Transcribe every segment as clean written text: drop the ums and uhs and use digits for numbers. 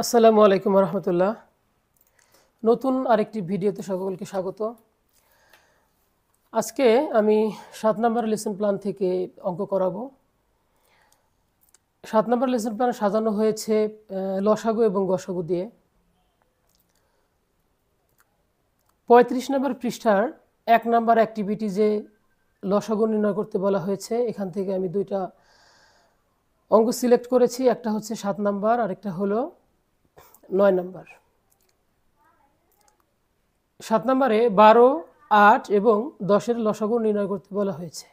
আসসালামু আলাইকুম রহমতুল্লাহ। নতুন আরেকটি ভিডিওতে সকলকে স্বাগত। আজকে আমি 7 নম্বর লেসন প্ল্যান থেকে অঙ্ক করাবো। 7 নম্বর লেসন প্ল্যান সাজানো হয়েছে লসাগু এবং গসাগু দিয়ে। 35 নম্বর পৃষ্ঠার 1 নম্বর অ্যাক্টিভিটিজে লসাগু নির্ণয় করতে বলা হয়েছে। এখান থেকে আমি দুইটা অঙ্ক সিলেক্ট করেছি, একটা হচ্ছে 7 নম্বর আর একটা হলো 9 নম্বর। 7 নম্বরে 12, 8 এবং 10-এর লসাগু নির্ণয় করতে বলা হয়েছে।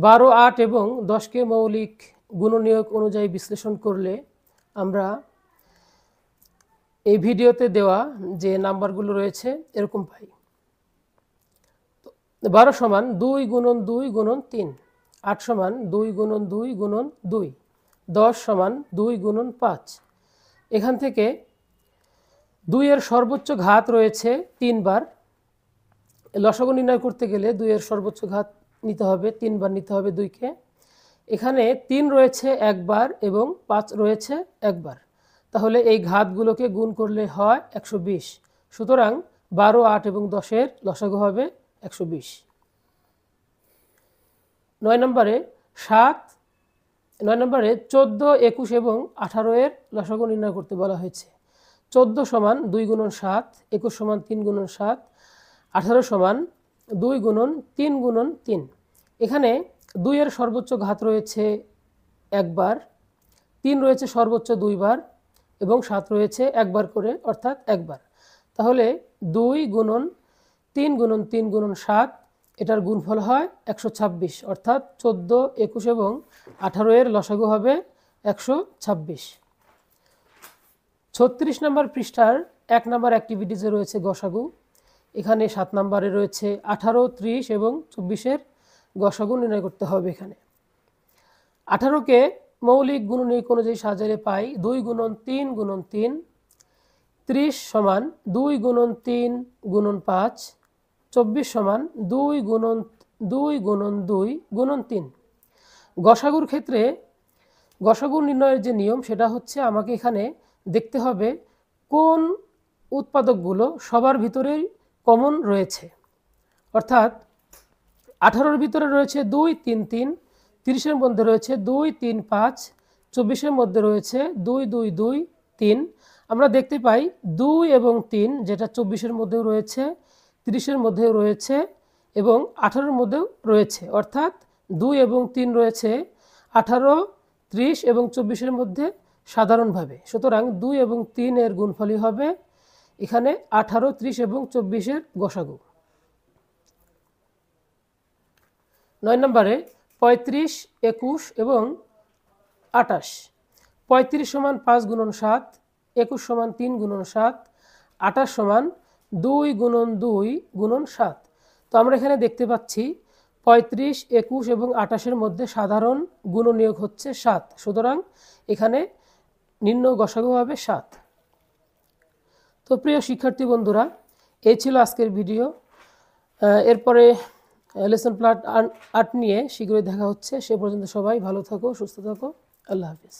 12, 8 এবং 10কে মৌলিক গুণনীয়ক অনুযায়ী বিশ্লেষণ করলে আমরা এই ভিডিওতে দেওয়া যে নাম্বারগুলো রয়েছে এরকম পাই। 12 সমান 2 গুণন 2 গুণন 3, 8 সমান 2 গুণন 2 গুণন 2, 10 সমান 2 গুণন 5। এখান থেকে 2 এর সর্বোচ্চ ঘাত রয়েছে 3 বার। লসাগু নির্ণয় করতে গেলে 2 এর সর্বোচ্চ ঘাত নিতে হবে, 3 বার নিতে হবে 2কে। এখানে 3 রয়েছে একবার এবং 5 রয়েছে একবার, তাহলে এই ঘাতগুলোকে গুণ করলে হয় 120। সুতরাং 12, 8 এবং 10-এর লসাগু হবে 120। 9 নম্বরে 14, 21 এবং 18-এর লসাগু নির্ণয় করতে বলা হয়েছে। 14 সমান 2 গুণন 7, 21 সমান 3 গুণন 7, 18 সমান 2 গুণন 3 গুণন 3। এখানে 2 এর সর্বোচ্চ ঘাত রয়েছে একবার, 3 রয়েছে সর্বোচ্চ 2 বার এবং 7 রয়েছে একবার করে অর্থাৎ একবার। তাহলে 2 গুণন 3 গুণন 3 গুণন 7, এটার গুণফল হয় 126, অর্থাৎ 14, 21 এবং 18-এর লসাগু হবে 126। 36 নম্বর পৃষ্ঠার 1 নম্বর অ্যাক্টিভিটিসে রয়েছে গসাগু। এখানে 7 নম্বরে রয়েছে 18, 30 এবং 24-এর গসাগু নির্ণয় করতে হবে। এখানে 18কে মৌলিক গুণনীয়ক অনুযায়ী সাজালে পাই 2 গুণন 3 গুণন 3, 30 সমান 2 গুণন 3 গুণন 5, 24 সমান 2 গুণন 2 গুণন 2 গুণন 3। গসাগুর ক্ষেত্রে গসাগু নির্ণয়ের যে নিয়ম সেটা হচ্ছে আমাকে এখানে দেখতে হবে কোন উৎপাদকগুলো সবার ভিতরেই কমন রয়েছে। অর্থাৎ 18-র ভিতরে রয়েছে 2, 3, 3, 30-এর মধ্যে রয়েছে 2, 3, 5, 24-এর মধ্যে রয়েছে 2, 2, 2, 3। আমরা দেখতে পাই 2 এবং 3 যেটা 24-এর মধ্যেও রয়েছে, 30-এর মধ্যেও রয়েছে এবং 18-এর মধ্যেও রয়েছে, অর্থাৎ 2 এবং 3 রয়েছে 18, 30 এবং 24-এর মধ্যে সাধারণভাবে। সুতরাং 2 এবং 3-এর গুণফলই হবে এখানে 18, 30 এবং 24-এর গসাগু। 9 নম্বরে 35, 21 এবং 28। 35 সমান 5 গুণন 7, 21 সমান 3 গুণন 7, 28 সমান 2 গুণন 2 গুণন 7। তো আমরা এখানে দেখতে পাচ্ছি 35, 21 এবং 28-এর মধ্যে সাধারণ গুণনীয়ক হচ্ছে 7। সুতরাং এখানে নিম্ন গসাগু হবে 7। তো প্রিয় শিক্ষার্থী বন্ধুরা, এই ছিল আজকের ভিডিও। এরপরে লেসন প্ল্যান 8 নিয়ে শীঘ্রই দেখা হচ্ছে। সে পর্যন্ত সবাই ভালো থাকো, সুস্থ থাকো। আল্লাহ হাফিজ।